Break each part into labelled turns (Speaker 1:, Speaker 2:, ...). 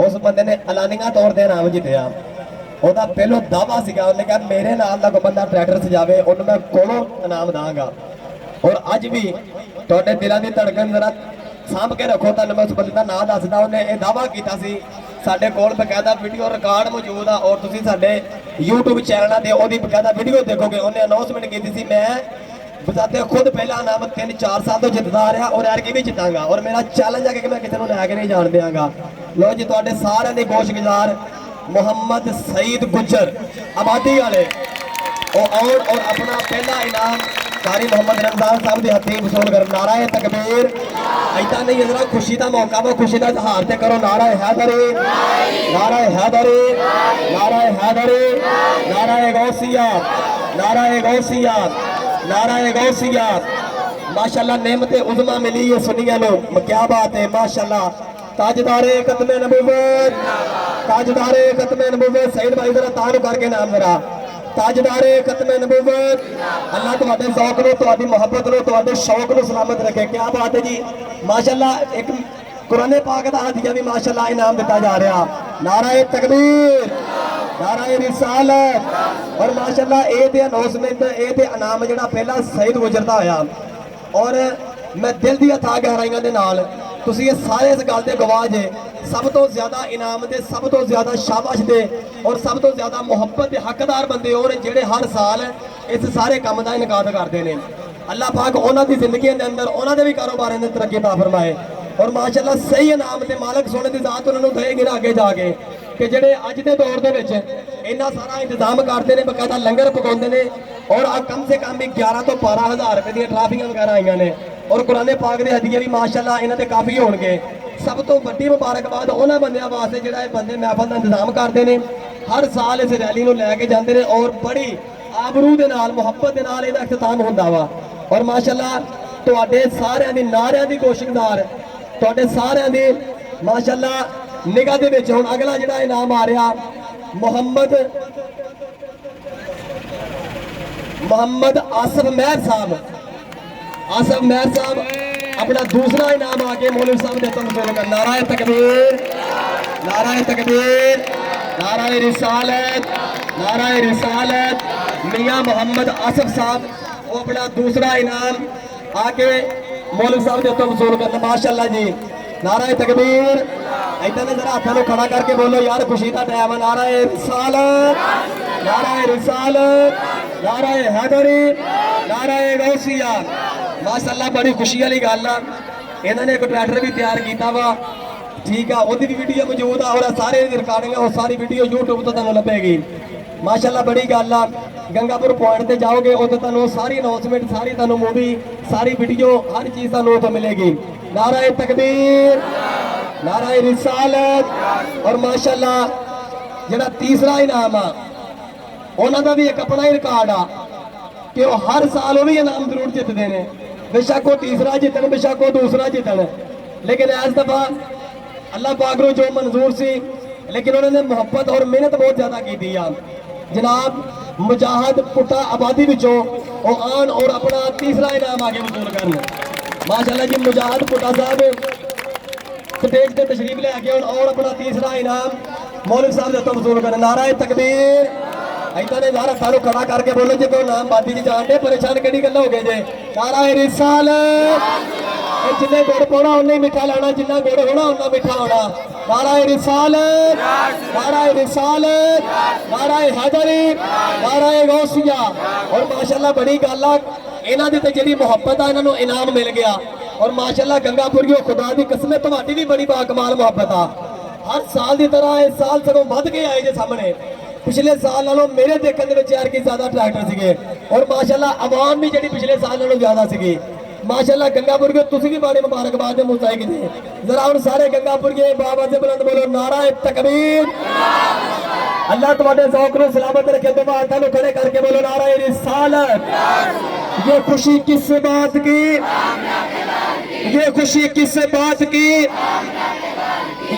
Speaker 1: اس بندے نے اعلانیہ طور تے انعام جتیا ਉਹਦਾ ਪਹਿਲੋਂ ਦਾਵਾ ਸੀਗਾ ਉਹਨੇ ਕਿਹਾ ਮੇਰੇ ਨਾਲ ਦਾ ਕੋਈ ਬੰਦਾ ਟਰੈਕਟਰ ਸਜਾਵੇ ਉਹਨੂੰ ਮੈਂ ਕੋਲੋਂ ਇਨਾਮ ਦਾਂਗਾ ਔਰ ਅੱਜ ਵੀ ਤੁਹਾਡੇ ਦਿਲਾਂ ਦੀ ਧੜਕਣ ਜ਼ਰਾ ਸਾਂਭ ਕੇ ਰੱਖੋ ਤੁਹਾਨੂੰ ਮੈਂ ਉਸ ਬੰਦੇ ਦਾ ਨਾਂ ਦੱਸਦਾ ਉਹਨੇ ਇਹ ਦਾਵਾ ਕੀਤਾ ਸੀ ਸਾਡੇ ਕੋਲ ਬਕਾਇਦਾ ਵੀਡੀਓ ਰਿਕਾਰਡ ਮੌਜੂਦ ਆ ਔਰ ਤੁਸੀਂ ਸਾਡੇ YouTube ਚੈਨਲਾਂ ਤੇ ਉਹਦੀ ਬਕਾਇਦਾ ਵੀਡੀਓ ਦੇਖੋਗੇ ਉਹਨੇ ਅਨਾਉਂਸਮੈਂਟ ਕੀਤੀ ਸੀ ਮੈਂ ਬਜ਼ਾਤੇ ਖੁਦ ਪਹਿਲਾ ਇਨਾਮ 3-4 ਸਾਲ ਤੋਂ ਜਿੱਤਦਾ ਆ ਰਿਹਾ ਔਰ ਐਰਕੀ ਵੀ ਜਿੱਤਾਂਗਾ ਔਰ ਮੇਰਾ ਚੈਲੰਜ ਹੈ ਕਿ ਮੈਂ ਕਿਸੇ ਨੂੰ ਲੈ ਕੇ ਨਹੀਂ ਜਾਣ ਦਿਆਂਗਾ ਲੋ ਜੀ ਤੁਹਾਡੇ ਸਾਰਿਆਂ ਦੇ ਗੋਸ਼ਗੁਜ਼ਾਰ मोहम्मद सईद गुज्जर आबादी वाले और अपना पहला इनाम कारी मोहम्मद रमजान साहब के हथी वसूल कर नाराए तकबीर ऐसा नहीं जरा खुशी का मौका वो खुशी का इजहार ते करो नाराए हैदरी नाराए हैदरी नाराए हैदरी नाराए गौसिया नाराए गौसिया नाराए गौसिया माशाल्लाह नेमत उज़मा मिली है सुनिया लो क्या बात है माशाल्लाह ताजदारे खत्मे नबूवत ताजदारे खत्मे नबूवत सईद भाई जरा तारू करके नाम जरा ताजदारे खत्मे नबूवत अल्लाह तुम्हारे शौक नो तुम्हारी मोहब्बत नो तुम्हारे शौक नो सलामत रखे क्या बात है जी माशाल्लाह एक कुरान पाक दा हदिया भी माशाल्लाह इनाम दिता जा रहा नाराए तकबीर नाराए रिसालत और माशाल्लाह ए ते अनाउंसमेंट ए ते इनाम जेड़ा पहला सईद गुजरदा होया और मैं दिल दी अथा गहराइयां दे नाल ਤੁਸੀਂ ਇਹ ਸਾਰੇ ਇਸ ਗੱਲ ਦੇ ਗਵਾਹ ਜੇ ਸਭ ਤੋਂ ਜ਼ਿਆਦਾ ਇਨਾਮ ਦੇ ਸਭ ਤੋਂ ਜ਼ਿਆਦਾ ਸ਼ਾਬਾਸ਼ ਦੇ ਔਰ ਸਭ ਤੋਂ ਜ਼ਿਆਦਾ ਮੁਹੱਬਤ ਦੇ ਹੱਕਦਾਰ ਬੰਦੇ ਉਹ ਨੇ ਜਿਹੜੇ ਹਰ ਸਾਲ ਇਸ ਸਾਰੇ ਕੰਮ ਦਾ ਇਨਕਾਦ ਕਰਦੇ ਨੇ ਅੱਲਾਹ ਪਾਕ ਉਹਨਾਂ ਦੀ ਜ਼ਿੰਦਗੀ ਦੇ ਅੰਦਰ ਉਹਨਾਂ ਦੇ ਵੀ ਕਾਰੋਬਾਰਾਂ ਦੇ ਤਰੱਕੀ ਤਾ ਫਰਮਾਏ ਔਰ ਮਾਸ਼ਾਅੱਲਾ ਸਹੀ ਇਨਾਮ ਤੇ ਮਾਲਕ ਸੋਨੇ ਦੀ ਜ਼ਾਤ ਉਹਨਾਂ ਨੂੰ ਦੇਗੀ ਨਾ ਅੱਗੇ ਜਾ ਕੇ ਕਿ ਜਿਹੜੇ ਅੱਜ ਦੇ ਦੌਰ ਦੇ ਵਿੱਚ ਇੰਨਾ ਸਾਰਾ ਇੰਤਜ਼ਾਮ ਕਰਦੇ ਨੇ ਬਕਾਇਦਾ ਲੰਗਰ ਪਕਾਉਂਦੇ ਨੇ ਔਰ ਆ ਕਮ ਸੇ ਕਮ ਵੀ 11 ਤੋਂ 12000 ਰੁਪਏ ਦੀਆਂ ਟਰਾਫੀਆਂ ਵਗੈਰਾ ਆਈਆਂ ਨੇ और कुरान पाक दे हदीए भी माशाअल्लाह इन्हां ते काफ़ी होणगे सब तो वड्डी मुबारकबाद उन्हां बंदियां वास्ते जिहड़ा इह बंदे महफल दा इंतजाम करदे ने हर साल इस रैली नूं लैके जांदे ने और बड़ी आबरू दे नाल मुहब्बत दे नाल इहदा इख्तिताम हुंदा वा और माशाअल्लाह तुहाडे सारिआं दी नारिआं दी कोशिशदार तुहाडे सारिआं दी माशाअल्लाह निगाह दे विच हुण अगला जिहड़ा इनाम आ रिहा मोहम्मद आसिफ मेहर साहब आसिफ मेहर साहब अपना दूसरा इनाम आके मौलवी साहब ने तो वसूल कर नाराए तकबीर नाराए रिसालत मियां मोहम्मद आसिफ साहब वो अपना दूसरा इनाम आके मौलवी साहब ने तो वसूल कर माशाअल्लाह जी नाराए तकबीर इतना ने जरा हाथों खड़ा करके बोलो यार खुशी का टाइम है नाराए रिसालत नाराए हैदरी नाराए गौसिया माशाअल्लाह बड़ी खुशी वाली गल आ इन्होंने एक ट्रैक्टर भी तैयार किया वा ठीक है वो भी वीडियो मौजूद आ और सारे रिकॉर्डिंग और सारी वीडियो यूट्यूब तो तुहानूं लभेगी माशाअल्लाह बड़ी गल आ गंगापुर पॉइंट ते जाओगे उत्थे तुहानूं सारी अनाउंसमेंट सारी तुहानूं मूवी सारी वीडियो हर चीज़ तुहानूं उत्थे मिलेगी नाराए तकबीर नाराए रिसालत और माशाअल्लाह जिहड़ा तीसरा इनाम आ उन्हां दा भी एक अपना ही रिकॉर्ड आ कि वो हर साल वो भी इनाम जरूर जितते हैं बेशक वो तीसरा जितन बेशक वो दूसरा जितन लेकिन इस दफा अल्लाह पाक को जो मंजूर सी लेकिन उन्होंने मुहब्बत और मेहनत बहुत ज्यादा की थी जनाब मुजाहिद पुट्टा आबादी विचों वो आन और अपना तीसरा इनाम आगे वसूल करन माशाअल्लाह जी मुजाहिद पुट्टा साहब स्टेज पे तशरीफ ले आके और अपना तीसरा इनाम मौलवी साहब ने वसूल करन नाराए तकबीर ऐसा ने यार सारू खड़ा करके बोलो जी कोई नाम बाती जी जानते परेशान केड़ी गल हो गए जे नाराए रिसालत जिन्ने गुड़ पाना उन्ने मिठा लाना जिन्ना गुड़ होना उन्ना मिठा होना नाराए रिसालत नाराए हैदरी नाराए गौसिया और माशाअल्लाह बड़ी गल आ इन्हां दी ते जिहड़ी मुहब्बत आ इन्हां नूं इनाम मिल गया और माशाअल्लाह गंगापुरियो खुदा दी कसम तुहाडी भी बड़ी बाकमाल मुहब्बत आ हर साल की तरह इस साल सगों वध के आए जे सामने पिछले साल नालों मेरे देखने में यार की ज्यादा ट्रैक्टर सीगे और माशाअल्लाह आवाम भी जी पिछले साल नालों ज्यादा सी माशाअल्लाह गंगापुर के तुसी भी बड़े मुबारकबाद मुस्ताहिक थे जरा हम सारे गंगापुर के बाबा से बुलंद बोलो नाराए तकबीर अल्लाह तुम्हारे ज़ौक़ को सलामत रखे तो हाथों को खड़े करके बोलो नाराए रिसालत ये खुशी किस बात की ये खुशी किस बात की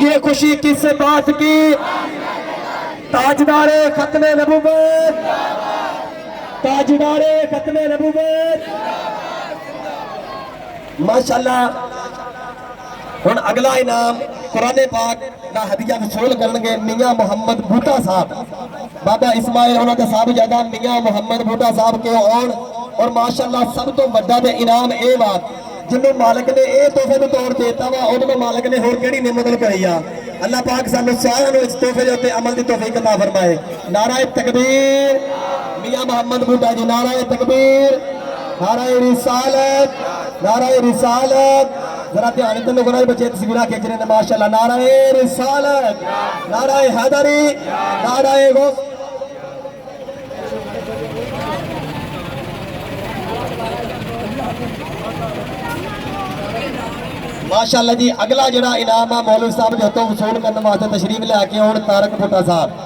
Speaker 1: ये खुशी किस बात की ताजदारे खत्मे नबूवत ताजदारे खत्मे नबूवत माशाअल्लाह ਹੁਣ ਅਗਲਾ ਇਨਾਮ ਕੁਰਾਨੇ ਪਾਕ ਦਾ ਹਦੀਆ ਵਸੂਲ ਕਰਨਗੇ ਮੀਆਂ ਮੁਹੰਮਦ ਬੂਟਾ ਸਾਹਿਬ। ਬਾਬਾ ਇਸਮਾਇਲ ਉਹਨਾਂ ਦੇ ਸਾਹਿਬਜ਼ਾਦਾ ਮੀਆਂ ਮੁਹੰਮਦ ਬੂਟਾ ਸਾਹਿਬ ਕੇ ਆਉਣ। ਔਰ ਮਾਸ਼ਾਅੱਲਾ ਸਭ ਤੋਂ ਵੱਡਾ ਤੇ ਇਨਾਮ ਇਹ ਵਾ ਜਿਹਨੂੰ ਮਾਲਕ ਨੇ ਇਹ ਤੋਹਫੇ ਦੇ ਤੌਰ ਤੇ ਦਿੱਤਾ ਵਾ, ਉਹਨੂੰ ਮਾਲਕ ਨੇ ਹੋਰ ਕਿਹੜੀ ਨਿਮਤ ਲੁਕਾਈ ਆ। ਅੱਲਾਹ ਪਾਕ ਸਾਨੂੰ ਸਾਰਿਆਂ ਨੂੰ ਇਸ ਤੋਹਫੇ ਦੇ ਉੱਤੇ ਅਮਲ ਦੀ ਤੌਫੀਕ ਅਤਾ ਫਰਮਾਏ। ਨਾਰਾ ਤਕਬੀਰ ਮੀਆਂ ਮੁਹੰਮਦ ਬੂਟਾ ਜੀ, ਨਾਰਾ ਤਕਬੀਰ, नारा रिसालत, नारा रिसालत। जरा ध्यान इधर लोगों ने बच्चे तस्वीरें खींच रहे हैं माशाल्लाह। नारा रिसालत, नारा हैदरी, नारा गौस। माशाल्लाह जी अगला जरा इनाम है मौलवी साहब के हथों वसूल करने वास्ते तशरीफ लैके आउण तारक भुट्टा साहब।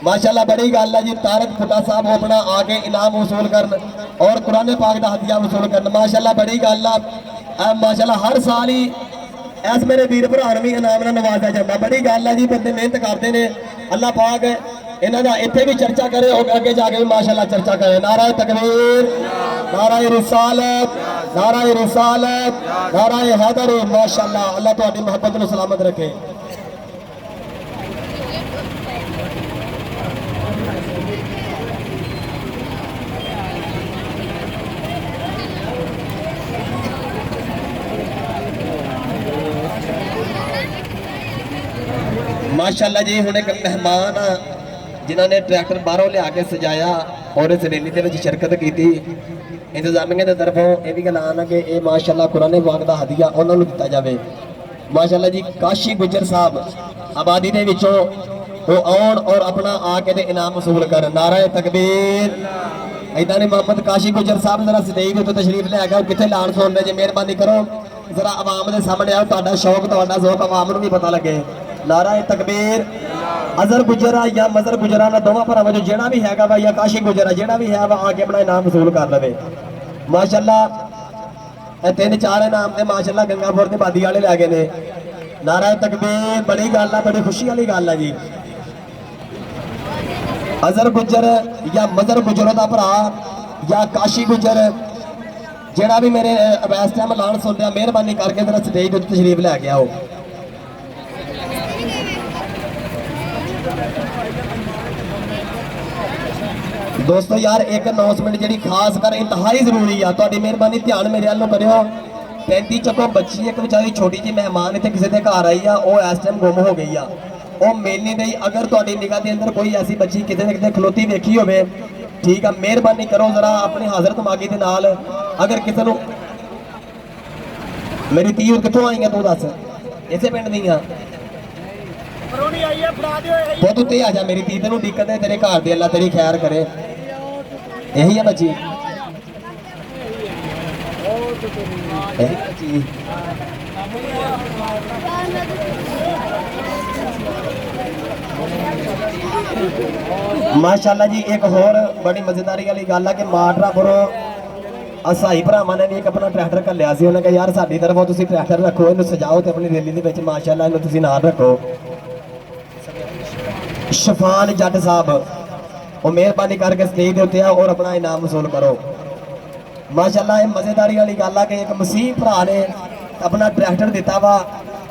Speaker 1: माशाल्लाह बड़ी गल है जी, तारक भुट्टा साहब अपना आके इनाम वसूल करन और कुरान पाक का हदिया वसूल करन। माशाल्लाह बड़ी गल है। माशाल्लाह हर साल ही ऐस मेरे वीर भरा भी इनाम नाल नवाजा जाता। बड़ी गल है जी, बंदे मेहनत करते हैं। अल्लाह पाक इन्हां दा इत्थे भी चर्चा करे और अगे जाके भी माशाल्लाह चर्चा करे। नारा तकबीर, नारा रिसालत, नारा रिसालत, नारा हैदर। माशाल्लाह अल्लाह तुहाडी मोहब्बत नूं सलामत रखे। माशाल्लाह जी हुण एक मेहमान जिन्होंने ट्रैक्टर बाहरों लिया के सजाया और इस रैली के शिरकत की इंतजामिया की तरफों यह भी गल आना कि यह माशाल्लाह कुरान पाक का हदिया उन्होंने दिता जाए। माशाल्लाह जी काशी गुजर साहब आबादी के विचों वो आउण और अपना आके ते इनाम वसूल कर। नारा तकबीर। इदा ने मोहम्मद काशी गुजर साहब जरा स्टेज उत्ते तशरीफ ले गए कितने ऐलान सुन रहे जी, मेहरबानी करो जरा आवाम के सामने आओ, तुहाडा शौक तुहाडा ज़ौक आवाम नूं भी पता लगे। नारा तकबीर। अजहर गुजरा या मजहर गुजरा ना दोवां भरावां चों जेड़ा भी हैगा वा या काशी गुजरा जेड़ा भी है वा आके अपना इनाम वसूल कर लवे। माशाल्लाह तीन चार इनाम ते माशाल्लाह गंगापुर ते बादी वाले लै गए ने। नारा तकबीर। बड़ी गल है, बड़ी खुशी वाली गल है जी। अजहर गुजर या मजहर गुजर दा भरा या काशी गुजर जेड़ा भी मेरे इस टाइम ऐलान सुन रहा, मेहरबानी करके जरा स्टेज ते तशरीफ लै के आओ। दोस्तों यार एक अनाउंसमेंट जी खास कर इंतहाई जरूरी है, थोड़ी मेहरबानी ध्यान मेरे वालों करो। 35 चक्कों बच्ची एक बेचारी छोटी जी मेहमान इतने किसी के घर आई आ, वो इस टाइम गुम हो गई आ, वो मिल नहीं रही। अगर थोड़ी निगाह के अंदर कोई ऐसी बच्ची किसी ने कितने खलोती देखी हो, ठीक है मेहरबानी करो जरा अपनी हाजिर दिमागी के नाल। अगर किसी को मेरी धी कितों आई है तू दस, इसे पिंड दी हाँ बहुत उत्ते आ जा मेरी धी, तेन दिक्कत है तेरे घर दे, अल्लाह तेरी खैर करे। यही है बच्ची, माशाल्लाह जी। एक होर बड़ी मजेदारी वाली गल है कि माटरापुरों असाई भरावां ने भी एक अपना ट्रैक्टर घल्लिया सी। उन्हें कहा यार साडी तरफों तुसीं ट्रैक्टर रखो, इन्हूं सजाओ ते अपनी रैली दे विच माशाल्लाह इन्हूं तुसीं नाल रखो। शफान जट साहब वो मेहरबानी करके स्टेज के उत्ते आओ और अपना इनाम वसूल करो। माशाल्लाह ये मजेदारी वाली गल है कि एक मसीह भरा ने अपना ट्रैक्टर दिता वा,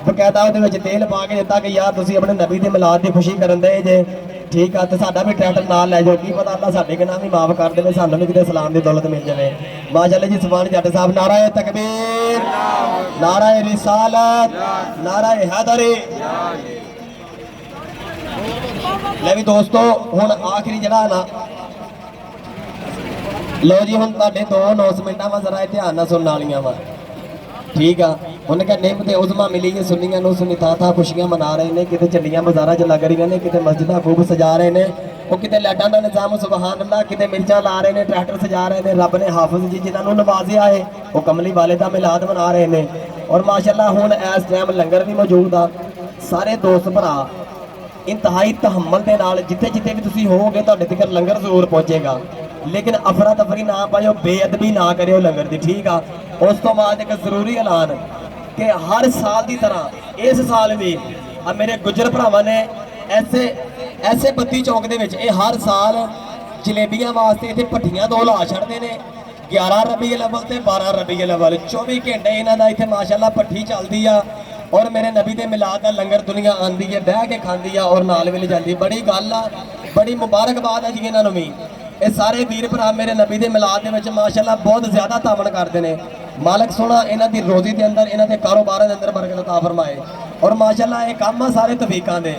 Speaker 1: बकायदा वो तेल पा के दिता कि यार तुसीं अपने नबी के मिलाद की खुशी करन दे जे, ठीक है तो साडा भी ट्रैक्टर नाल लै जाओ, की पता अल्लाह साडे गुनाह भी माफ कर दे, सानू भी किते सलाम की दौलत मिल जाए। माशाल्लाह जी शफान जट साहब। नारा तकबीर, नारा रिसालत, नारा हैदरी। ले भी दोस्तों हुण आखिरी जड़ा ना लो जी, हुण तुहाडे दो अनाउंसमेंटां वा जरा ध्यान नाल सुनने वालियां वा, ठीक है। उन्हें कहा निम ते उज़मा मिली है, सुन्नियां नूं सुन्नी था खुशियां मना रहे हैं, किते चंडियां बाजारां च लग रही ने, किते मस्जिदां खूब सजा रहे हैं, वो किते लाइटां दा निज़ाम सुबहान अल्लाह, किते मिर्चां ला रहे हैं, ट्रैक्टर सजा रहे हैं। रब ने हाफिज़ जी जिन्हां नूं नवाजिया है वो कमली वाले दा मिलाद मना रहे हैं। और माशाल्लाह हुण इस टाइम लंगर भी मौजूद आ। सारे दोस्त भरा इंतहाई तहम्मल के नाल जिथे जिथे भी तुसीं होवोगे तुहाडे तक लंगर जरूर पहुँचेगा, लेकिन अफरा तफरी ना पाओ, बेअदबी ना करो लंगर की, ठीक है। उस तो बाद एक जरूरी ऐलान कि हर साल की तरह इस साल भी मेरे गुजर भरावां ने ऐसे बत्ती चौक दे विच हर साल जलेबियां वास्ते इत्थे भट्टियां दो ला छड़दे ने। 11 रबी अव्वल ते 12 रबी अव्वल 24 घंटे इन्हां दा इत्थे माशाअल्लाह भट्टी चलदी आ। اور میرے نبی دے میلاد دا لنگر دنیا آندی ہے بہ کے کھاندی ہے اور نال ویلے جاندی بڑی گل آ بڑی مبارکباد ہے جی انہاں نوں وی یہ سارے ویر بھرا میرے نبی دے میلاد دے وچ ماشاءاللہ بہت زیادہ تعاون کرتے ہیں مالک سونا انہاں دی روزی دے اندر انہاں دے کاروبار دے اندر برکت عطا فرمائے اور ماشاءاللہ یہ کام آ سارے توفیقاں دے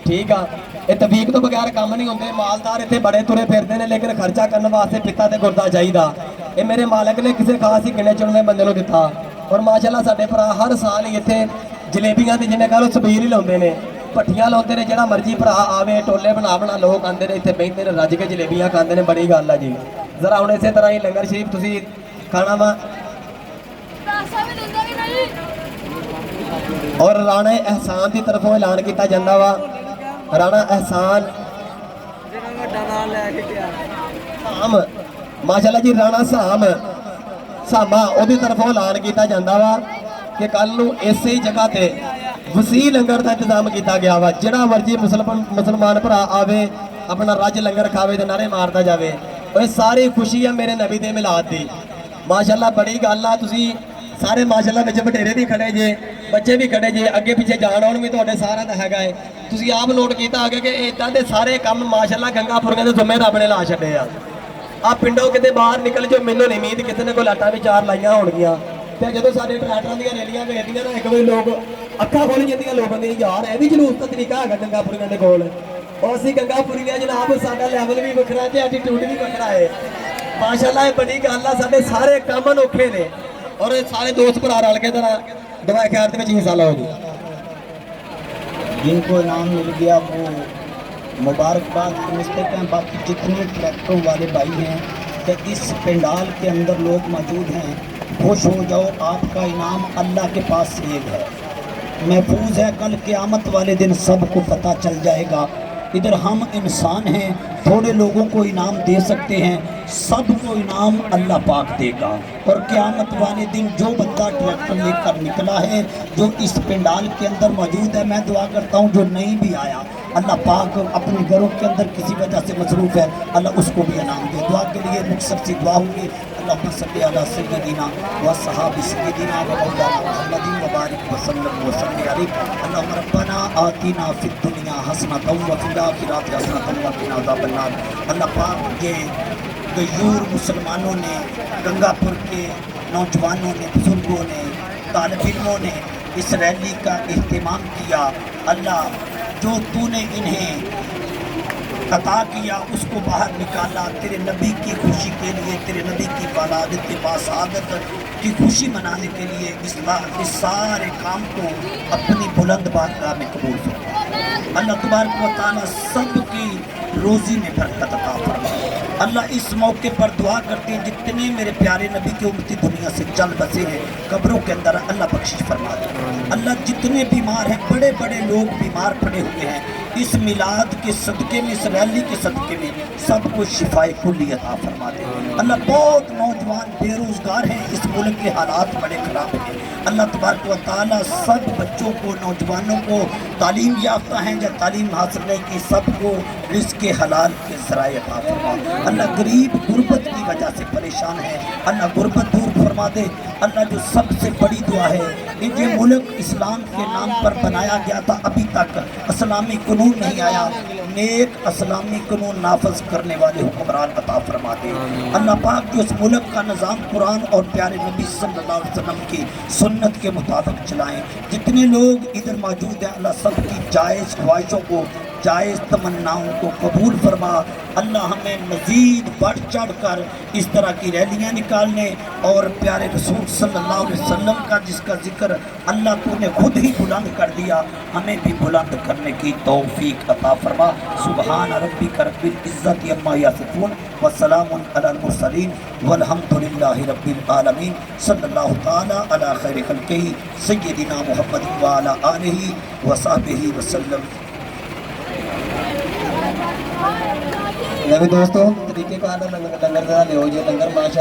Speaker 1: ٹھیک آ یہ توفیق تو بغیر کام نہیں ہوندے مالدار اتنے بڑے ترے پھرتے ہیں لیکن خرچہ کرنے واسطے پتا تے گردا چاہیے یہ میرے مالک نے کسی خاص ہی گنے چنے بندے کو دتا اور ماشاءاللہ ساڈے بھرا ہر سال ہی اتنے جلیبیاں دی جنہیں کہہ لو سبیر ہی لاؤندے نے پٹھیاں لاؤندے نے جہاں مرضی بھرا آوے ٹولے بنا بنا لوگ آندے نے اتنے بہتے ہیں رج کے جلیبیاں کھاندے نے بڑی گل ہے جی ذرا ہوں اسی طرح ہی لنگر شریف تسی کھانا وا اور رانا احسان دی طرفوں اعلان کیتا جاندہ وا رانا احسان سام ماشاءاللہ جی رانا سام ساما او دی طرفوں اعلان کیتا جاندہ وا کہ کل نو اسی جگہ تے وسیع لنگر دا انتظام کیتا گیا وا جڑا مرضی مسلمان بھرا آوے اپنا رج لنگر کھاوے تے نعرے ماردا جاوے اور ساری خوشی ہے میرے نبی دے میلاد دی ماشاءاللہ بڑی گل آ تسی سارے ماشاءاللہ وچ وڈیرے بھی کھڑے جے بچے بھی کھڑے جے اگے پیچھے جان آن بھی تہاڈے سارا دا ہیگا ہے تسی آپ نوٹ کیتا ہوگا کہ اداں دے سارے کام ماشاءاللہ گنگا پورے دے ذمہ رب نے لا چھڈے آ پنڈوں کتے باہر نکل جو مینوں نہیں امید کسی نے کوئی لاٹاں بھی چار لائیاں ہونگیاں تے جدوں ساڈے ٹریکٹراں دیاں ریلیاں ویکھدیاں نا ایک واری لوگ اکھاں کھول جاندیاں لوگاں دی یار اے بھی جلوس دا طریقہ ہیگا گنگا پوریاں دے کول اور اسی گنگا پوری نے جناب ساڈا لیول بھی وکھرا تے ایٹیٹیوڈ بھی وکھرا ہے ماشاءاللہ یہ بڑی گل آ ساڈے سارے کام انوکھے نے اور سارے دوست بھرا رل کے ذرا دعائے خیر دے وچ حصہ لو جی
Speaker 2: جن کو انعام مل گیا وہ مبارکباد سمجھتے ہیں باقی جتنے ٹریکٹروں والے بھائی ہیں کہ اس پنڈال کے اندر لوگ موجود ہیں خوش ہو جاؤ آپ کا انعام اللہ کے پاس ایک ہے محفوظ ہے کل قیامت والے دن سب کو پتہ چل جائے گا ادھر ہم انسان ہیں تھوڑے لوگوں کو انعام دے سکتے ہیں سب کو انعام اللہ پاک دے گا اور قیامت والے دن جو بندہ ٹریکٹر لے کر نکلا ہے جو اس پنڈال کے اندر موجود ہے میں دعا کرتا ہوں جو نہیں بھی آیا اللہ پاک اپنے گھروں کے اندر کسی وجہ سے مصروف ہے اللہ اس کو بھی انعام دے دعا کے لیے مختصر سی دعا ہوگی اللہم صلی علی سیدنا و صحابی سیدنا و مولانا محمد و بارک وسلم وسلم علیہ اللہم ربنا آتینا فی الدنیا حسنۃ و فی الآخرۃ حسنۃ و قنا عذاب النار اللہ پاک یہ غیور مسلمانوں نے گنگا پور کے نوجوانوں نے بزرگوں نے طالب علموں نے اس ریلی کا اہتمام کیا اللہ جو تو نے انہیں عطا کیا اس کو باہر نکالا تیرے نبی کی خوشی کے لیے تیرے نبی کی ولادت باسعادت کی خوشی منانے کے لیے اس سارے کام کو اپنی بلند بارگاہ میں قبول فرما اللہ تبارک و تعالیٰ سب کی روزی میں برکت عطا فرما اللہ اس موقع پر دعا کرتے ہیں جتنے میرے پیارے نبی کی امتی دنیا سے چل بسے ہیں قبروں کے اندر اللہ بخشش فرما دے اللہ جتنے بیمار ہیں بڑے بڑے لوگ بیمار پڑے ہوئے ہیں اس میلاد کے صدقے میں اس ریلی کے صدقے میں سب کو شفائے کلی عطا فرما دے اللہ بہت نوجوان بے روزگار ہیں اس ملک کے حالات بڑے خراب ہیں اللہ تبارک و تعالیٰ سب بچوں کو نوجوانوں کو تعلیم یافتہ ہیں یا تعلیم حاصل نہیں کی سب کو رزق حلال کے ذرائع عطا فرما اللہ غریب غربت کی وجہ سے پریشان ہے اللہ غربت دور فرما دے اللہ جو سب سے بڑی دعا ہے یہ ملک اسلام کے نام پر بنایا گیا تھا ابھی تک اسلامی قانون نہیں آیا نیک اسلامی قانون نافذ کرنے والے حکمران عطا فرما دے اللہ پاک جو اس ملک کا نظام قرآن اور پیارے نبی صلی اللہ علیہ وسلم کی سنت کے مطابق چلائیں جتنے لوگ ادھر موجود ہیں اللہ سب کی جائز خواہشوں کو جائز تمناؤں کو قبول فرما اللہ ہمیں مزید بڑھ چڑھ کر اس طرح کی ریلیاں نکالنے اور پیارے رسول صلی اللہ علیہ وسلم کا جس کا ذکر اللہ تو نے خود ہی بلند کر دیا ہمیں بھی بلند کرنے کی توفیق عطا فرما سبحان ربک رب العزت عما یصفون وسلام علی المرسلین والحمد للہ رب العالمین صلی اللہ تعالی علی خیر خلقہ سیدنا محمد وعلی آلہ وصحبہ وسلم
Speaker 1: دوستوں طریقے کار لنگر ذرا لو جی لنگر ماشاءاللہ